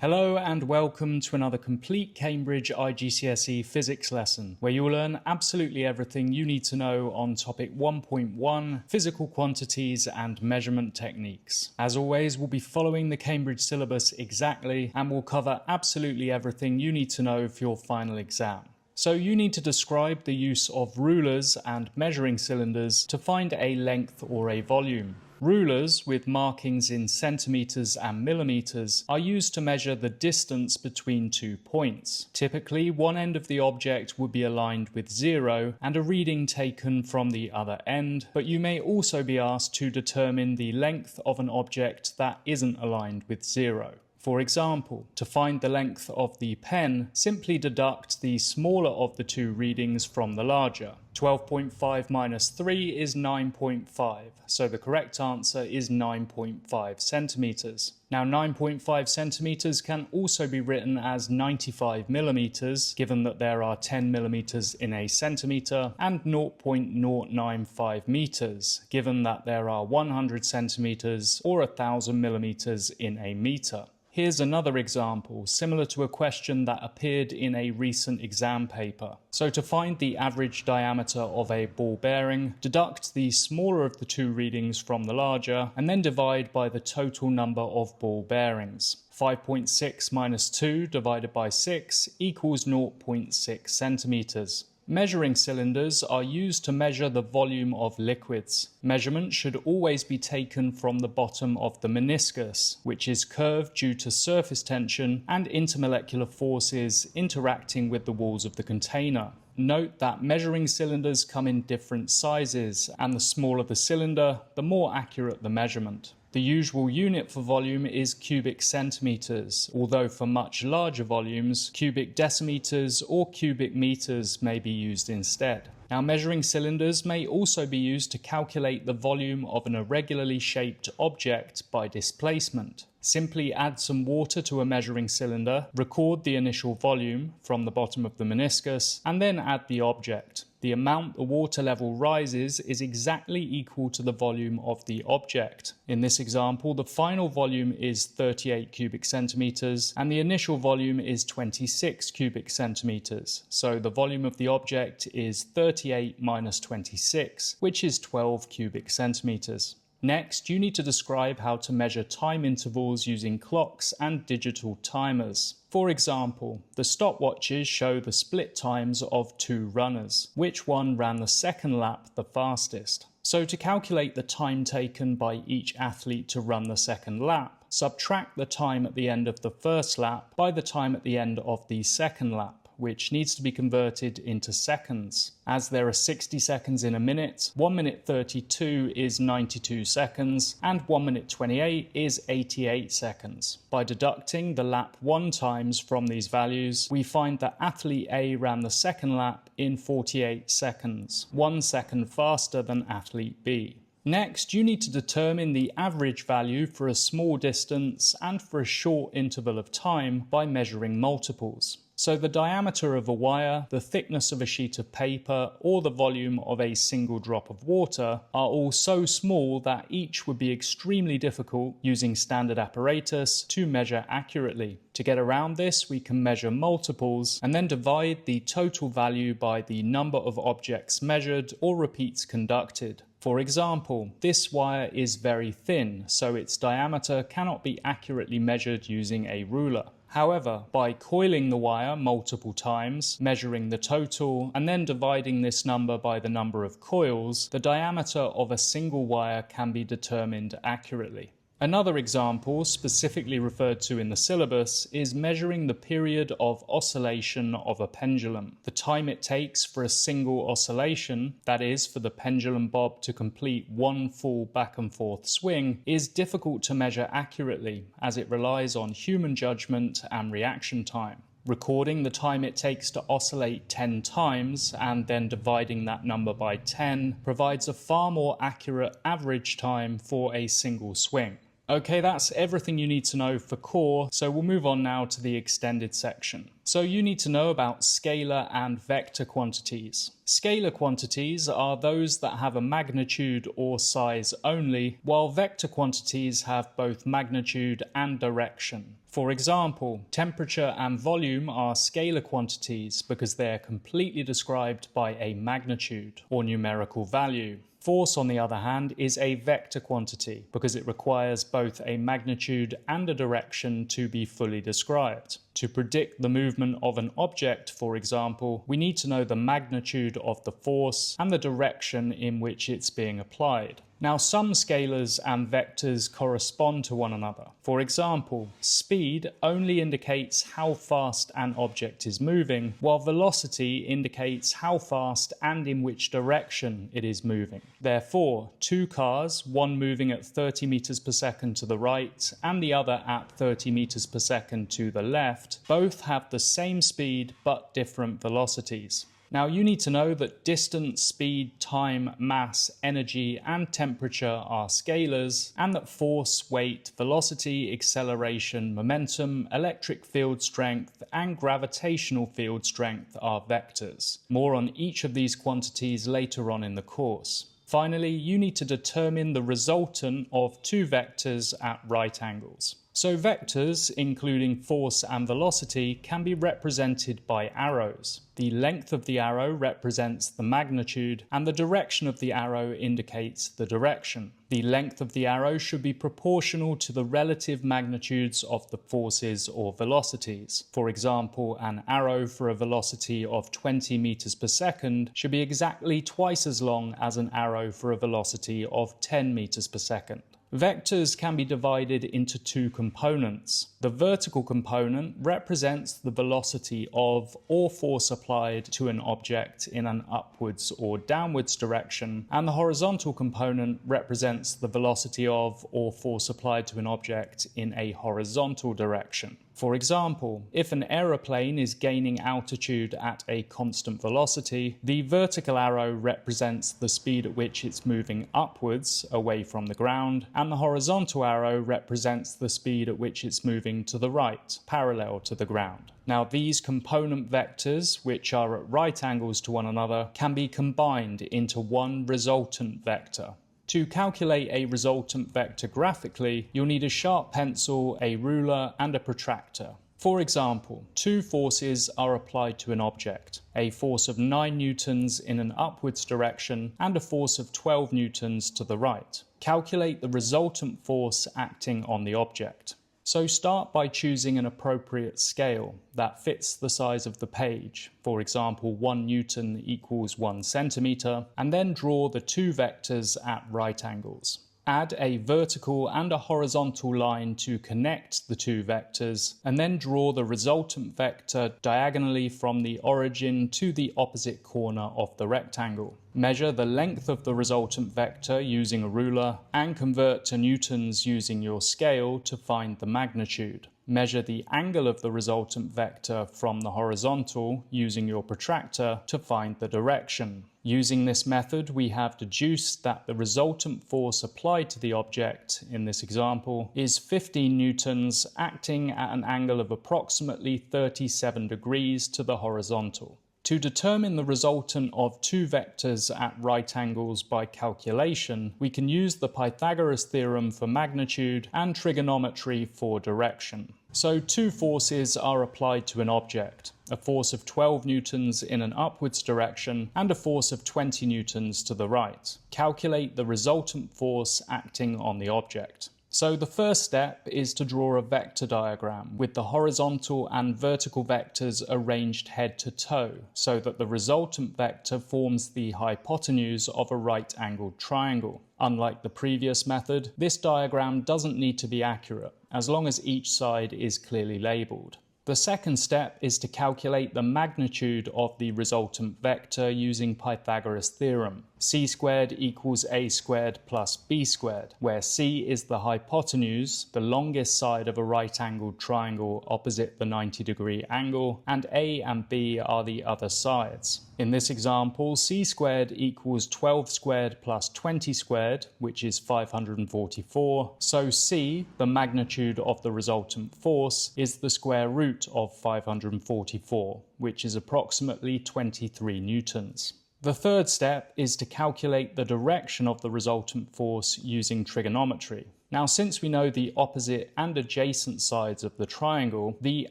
Hello and welcome to another complete Cambridge IGCSE Physics lesson, where you'll learn absolutely everything you need to know on topic 1.1, physical quantities and measurement techniques. As always, we'll be following the Cambridge syllabus exactly, and we'll cover absolutely everything you need to know for your final exam. So you need to describe the use of rulers and measuring cylinders to find a length or a volume. Rulers, with markings in centimetres and millimetres, are used to measure the distance between 2 points. Typically, one end of the object would be aligned with 0 and a reading taken from the other end, but you may also be asked to determine the length of an object that isn't aligned with 0. For example, to find the length of the pen, simply deduct the smaller of the two readings from the larger. 12.5 minus 3 is 9.5, so the correct answer is 9.5 centimetres. Now 9.5 centimetres can also be written as 95 millimetres, given that there are 10 millimetres in a centimetre, and 0.095 metres, given that there are 100 centimetres or 1,000 millimetres in a metre. Here's another example, similar to a question that appeared in a recent exam paper. So to find the average diameter of a ball bearing, deduct the smaller of the two readings from the larger, and then divide by the total number of ball bearings. 5.6 minus 2 divided by 6 equals 0.6 centimetres. Measuring cylinders are used to measure the volume of liquids. Measurement should always be taken from the bottom of the meniscus, which is curved due to surface tension and intermolecular forces interacting with the walls of the container. Note that measuring cylinders come in different sizes, and the smaller the cylinder, the more accurate the measurement. The usual unit for volume is cubic centimetres, although for much larger volumes, cubic decimeters or cubic meters may be used instead. Now, measuring cylinders may also be used to calculate the volume of an irregularly shaped object by displacement. Simply add some water to a measuring cylinder, record the initial volume from the bottom of the meniscus, and then add the object. The amount the water level rises is exactly equal to the volume of the object. In this example, the final volume is 38 cubic centimetres and the initial volume is 26 cubic centimetres. So the volume of the object is 38 minus 26, which is 12 cubic centimetres. Next, you need to describe how to measure time intervals using clocks and digital timers. For example, the stopwatches show the split times of two runners. Which one ran the second lap the fastest? So to calculate the time taken by each athlete to run the second lap, subtract the time at the end of the first lap by the time at the end of the second lap, which needs to be converted into seconds. As there are 60 seconds in a minute, 1 minute 32 is 92 seconds, and 1 minute 28 is 88 seconds. By deducting the lap 1 times from these values, we find that athlete A ran the second lap in 48 seconds, 1 second faster than athlete B. Next, you need to determine the average value for a small distance and for a short interval of time by measuring multiples. So the diameter of a wire, the thickness of a sheet of paper, or the volume of a single drop of water are all so small that each would be extremely difficult using standard apparatus to measure accurately. To get around this, we can measure multiples and then divide the total value by the number of objects measured or repeats conducted. For example, this wire is very thin, so its diameter cannot be accurately measured using a ruler. However, by coiling the wire multiple times, measuring the total, and then dividing this number by the number of coils, the diameter of a single wire can be determined accurately. Another example, specifically referred to in the syllabus, is measuring the period of oscillation of a pendulum. The time it takes for a single oscillation, that is, for the pendulum bob to complete one full back and forth swing, is difficult to measure accurately as it relies on human judgment and reaction time. Recording the time it takes to oscillate 10 times and then dividing that number by 10 provides a far more accurate average time for a single swing. Okay, that's everything you need to know for core, so we'll move on now to the extended section. So you need to know about scalar and vector quantities. Scalar quantities are those that have a magnitude or size only, while vector quantities have both magnitude and direction. For example, temperature and volume are scalar quantities because they are completely described by a magnitude or numerical value. Force, on the other hand, is a vector quantity because it requires both a magnitude and a direction to be fully described. To predict the movement of an object, for example, we need to know the magnitude of the force and the direction in which it's being applied. Now, some scalars and vectors correspond to one another. For example, speed only indicates how fast an object is moving, while velocity indicates how fast and in which direction it is moving. Therefore, two cars, one moving at 30 meters per second to the right and the other at 30 meters per second to the left, both have the same speed but different velocities. Now, you need to know that distance, speed, time, mass, energy, and temperature are scalars, and that force, weight, velocity, acceleration, momentum, electric field strength, and gravitational field strength are vectors. More on each of these quantities later on in the course. Finally, you need to determine the resultant of two vectors at right angles. So vectors, including force and velocity, can be represented by arrows. The length of the arrow represents the magnitude, and the direction of the arrow indicates the direction. The length of the arrow should be proportional to the relative magnitudes of the forces or velocities. For example, an arrow for a velocity of 20 meters per second should be exactly twice as long as an arrow for a velocity of 10 meters per second. Vectors can be divided into two components. The vertical component represents the velocity of or force applied to an object in an upwards or downwards direction, and the horizontal component represents the velocity of or force applied to an object in a horizontal direction. For example, if an aeroplane is gaining altitude at a constant velocity, the vertical arrow represents the speed at which it's moving upwards, away from the ground, and the horizontal arrow represents the speed at which it's moving to the right, parallel to the ground. Now, these component vectors, which are at right angles to one another, can be combined into one resultant vector. To calculate a resultant vector graphically, you'll need a sharp pencil, a ruler, and a protractor. For example, two forces are applied to an object, a force of 9 newtons in an upwards direction and a force of 12 newtons to the right. Calculate the resultant force acting on the object. So start by choosing an appropriate scale that fits the size of the page. For example, 1 Newton equals 1 centimeter, and then draw the two vectors at right angles. Add a vertical and a horizontal line to connect the two vectors, and then draw the resultant vector diagonally from the origin to the opposite corner of the rectangle. Measure the length of the resultant vector using a ruler and convert to newtons using your scale to find the magnitude. Measure the angle of the resultant vector from the horizontal using your protractor to find the direction. Using this method, we have deduced that the resultant force applied to the object, in this example, is 15 newtons acting at an angle of approximately 37 degrees to the horizontal. To determine the resultant of two vectors at right angles by calculation, we can use the Pythagoras theorem for magnitude and trigonometry for direction. So two forces are applied to an object, a force of 12 newtons in an upwards direction and a force of 20 newtons to the right. Calculate the resultant force acting on the object. So the first step is to draw a vector diagram with the horizontal and vertical vectors arranged head to toe so that the resultant vector forms the hypotenuse of a right-angled triangle. Unlike the previous method, this diagram doesn't need to be accurate, as long as each side is clearly labelled. The second step is to calculate the magnitude of the resultant vector using Pythagoras theorem. C squared equals A squared plus B squared, where C is the hypotenuse, the longest side of a right-angled triangle opposite the 90-degree angle, and A and B are the other sides. In this example, C squared equals 12 squared plus 20 squared, which is 544. So C, the magnitude of the resultant force, is the square root of 544, which is approximately 23 newtons. The third step is to calculate the direction of the resultant force using trigonometry. Now, since we know the opposite and adjacent sides of the triangle, the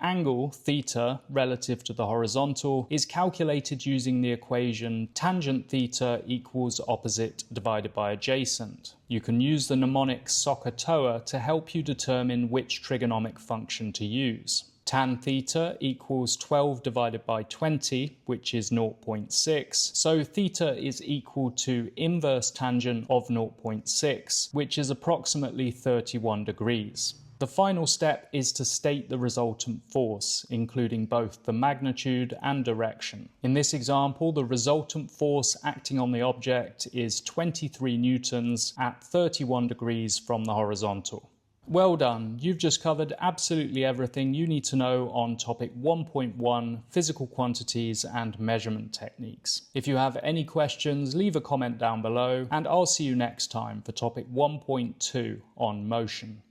angle theta relative to the horizontal is calculated using the equation tangent theta equals opposite divided by adjacent. You can use the mnemonic SOHCAHTOA to help you determine which trigonomic function to use. Tan theta equals 12 divided by 20, which is 0.6. So theta is equal to inverse tangent of 0.6, which is approximately 31 degrees. The final step is to state the resultant force, including both the magnitude and direction. In this example, the resultant force acting on the object is 23 newtons at 31 degrees from the horizontal. Well done, you've just covered absolutely everything you need to know on topic 1.1, physical quantities and measurement techniques. If you have any questions, leave a comment down below, and I'll see you next time for topic 1.2 on motion.